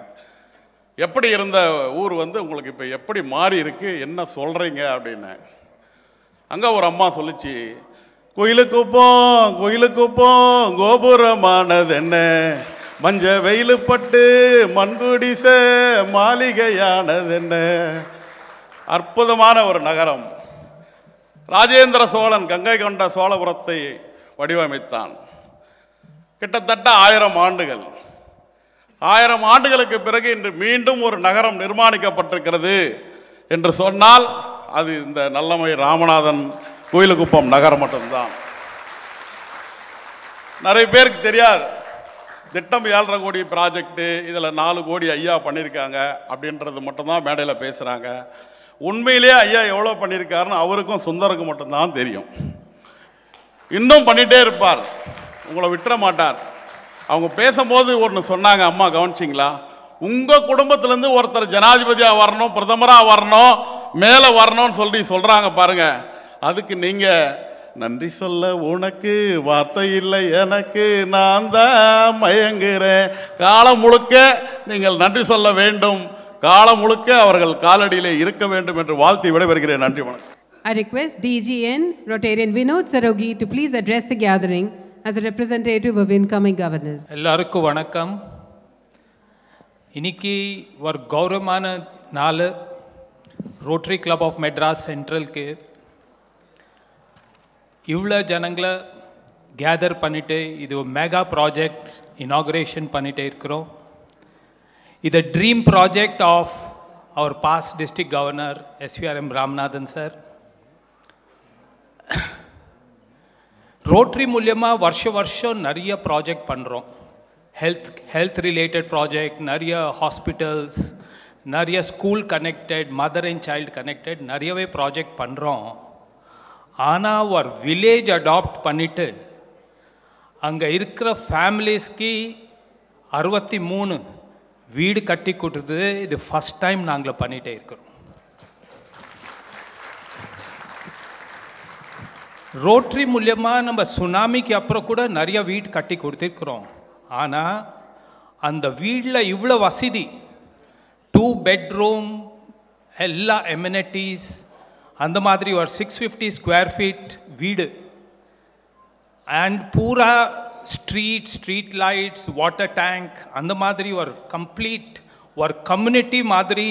எப்படி இருந்த ஊர் உங்களுக்கு இப்போ எப்படி மாறி இருக்கு, என்ன சொல்கிறீங்க அப்படின்னு. அங்கே ஒரு அம்மா சொல்லிச்சு, கோயிலுக்குப்போம் கோபுரமானது என்ன, மஞ்ச வெயில் பட்டு மண்குடிச மாளிகையானது என்ன. அற்புதமான ஒரு நகரம். ராஜேந்திர சோழன் கங்கை கொண்ட சோழபுரத்தை வடிவமைத்தான். கிட்டத்தட்ட 1000 ஆண்டுகள். 1000 ஆண்டுகளுக்கு பிறகு இன்று மீண்டும் ஒரு நகரம் நிர்மாணிக்கப்பட்டிருக்கிறது என்று சொன்னால் அது இந்த நல்லமை ராமநாதன் கோயிலுக்குப்பம் நகரம் மட்டும்தான். நிறைய பேருக்கு தெரியாது, திட்டம் 7.5 கோடி ப்ராஜெக்டு, இதில் 4 கோடி ஐயா பண்ணியிருக்காங்க அப்படின்றது மட்டும்தான் மேடையில் பேசுகிறாங்க. உண்மையிலே ஐயா எவ்வளோ பண்ணியிருக்காருன்னு அவருக்கும் சுந்தருக்கும் மட்டும்தான் தெரியும். இன்னும் பண்ணிகிட்டே இருப்பார், உங்களை விட்டுற மாட்டார். அவங்க பேசும்போது ஒன்று சொன்னாங்க, அம்மா கவனிச்சிங்களா, உங்கள் குடும்பத்திலேருந்து ஒருத்தர் ஜனாதிபதியாக வரணும், பிரதமராக வரணும், மேலே வரணும்னு சொல்கிறாங்க பாருங்க. அதுக்கு நீங்கள் நன்றி சொல்ல உனக்கு வார்த்தை இல்லை எனக்கு, நான் தான் மயங்குறேன். காலம் முழுக்க நீங்கள் நன்றி சொல்ல வேண்டும், காலம் முழுக்க அவர்கள் காலடியிலே இருக்க வேண்டும் என்று வாழ்த்தி விடைபெறுகிறேன். நன்றி, வணக்கம். I request DGN Rotarian Vinod Sarogi to please address the gathering as a representative of incoming governors. எல்லாருக்கும் வணக்கம். இன்னைக்கு ஒரு கௌரவமான நாள். ரோட்டரி கிளப் ஆஃப் மெட்ராஸ் சென்ட்ரலுக்கு இவ்வளோ ஜனங்களை கேதர் பண்ணிட்டு இது ஒரு மெகா ப்ராஜெக்ட் இனாகுரேஷன் பண்ணிகிட்டே இருக்கிறோம். இது dream project of our past district governor SVRM Ramanathan sir. Rotary மூலியமாக வருஷம் நிறைய ப்ராஜெக்ட் பண்ணுறோம். ஹெல்த் ரிலேட்டட் ப்ராஜெக்ட், நிறைய ஹாஸ்பிட்டல்ஸ், நிறைய school connected, mother and child connected நிறையவே ப்ராஜெக்ட் பண்ணுறோம். ஆனால் ஒரு வில்லேஜ் அடாப்ட் பண்ணிவிட்டு அங்கே இருக்கிற ஃபேமிலிஸ்க்கு 63 வீடு கட்டி கொடுத்தது இது ஃபஸ்ட் டைம் நாங்கள் பண்ணிகிட்டே இருக்கிறோம். ரோட்டரி மூலியமாக நம்ம சுனாமிக்கு அப்புறம் கூட நிறைய வீடு கட்டி கொடுத்துருக்குறோம். ஆனால் அந்த வீட்டில் இவ்வளோ வசதி, 2 பெட்ரூம், எல்லா எம்யூனிட்டிஸ், அந்த மாதிரி ஒரு 650 ஸ்கொயர் ஃபீட் வீடு, அண்ட் பூரா ஸ்ட்ரீட் லைட்ஸ், வாட்டர் டேங்க், அந்த மாதிரி ஒரு கம்ப்ளீட் ஒரு கம்யூனிட்டி மாதிரி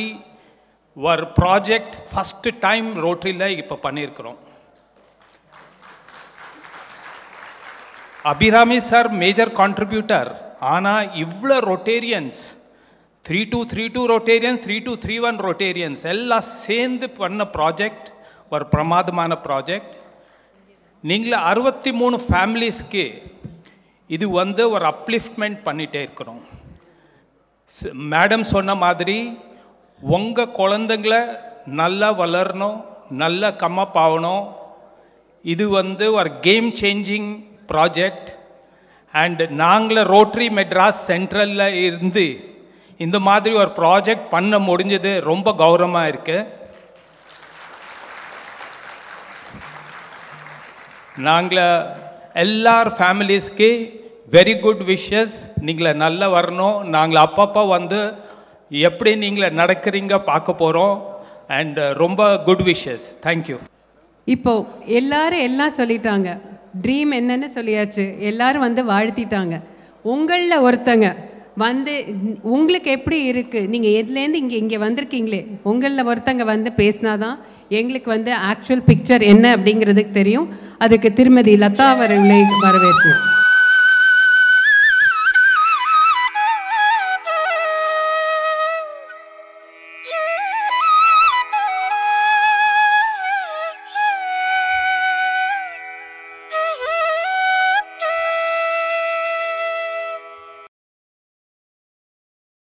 ஒரு ப்ராஜெக்ட் ஃபஸ்ட்டு டைம் ரோட்டரியில் இப்போ பண்ணியிருக்கிறோம். Abirami sir major contributor. ஆனால் இவ்வளோ ரொட்டேரியன்ஸ், 3232 ரொட்டேரியன்ஸ், 3231 ரொட்டேரியன்ஸ் எல்லாம் சேர்ந்து பண்ண ப்ராஜெக்ட் ஒரு பிரமாதமான ப்ராஜெக்ட். நீங்கள் 63 ஃபேமிலிஸ்க்கு இது வந்து ஒரு அப்லிஃப்ட்மெண்ட் பண்ணிகிட்டே இருக்கிறோம். மேடம் சொன்ன மாதிரி உங்கள் குழந்தைங்களை நல்லா வளரணும், நல்லா கம்மப் ஆகணும். இது வந்து ஒரு கேம் சேஞ்சிங் ப்ராஜெக்ட். அண்ட் நாங்கள் ரோட்டரி மெட்ராஸ் சென்ட்ரலில் இருந்து இந்த மாதிரி ஒரு ப்ராஜெக்ட் பண்ண முடிஞ்சது ரொம்ப கௌரவமாக இருக்குது. நாங்கள் எல்லார் ஃபேமிலிஸ்க்கு வெரி குட் விஷஸ். நீங்கள நல்லா வரணும். நாங்கள் அப்பப்போ வந்து எப்படி நீங்கள நடக்கிறீங்க பார்க்க போகிறோம். அண்ட் ரொம்ப குட் விஷஸ். தேங்க்யூ. இப்போ எல்லாரும் எல்லாம் சொல்லிட்டாங்க, ட்ரீம் என்னன்னு சொல்லியாச்சு, எல்லாரும் வந்து வாழ்த்திட்டாங்க. உங்களில் ஒருத்தங்க வந்து உங்களுக்கு எப்படி இருக்குது, நீங்கள் எதுலேருந்து இங்கே வந்திருக்கீங்களே, உங்களில் ஒருத்தங்க வந்து பேசினாதான் எங்களுக்கு வந்து ஆக்சுவல் பிக்சர் என்ன அப்படிங்கிறதுக்கு தெரியும். அதுக்கு திருமதி லதா அவர்களை வரவேற்கிறோம்.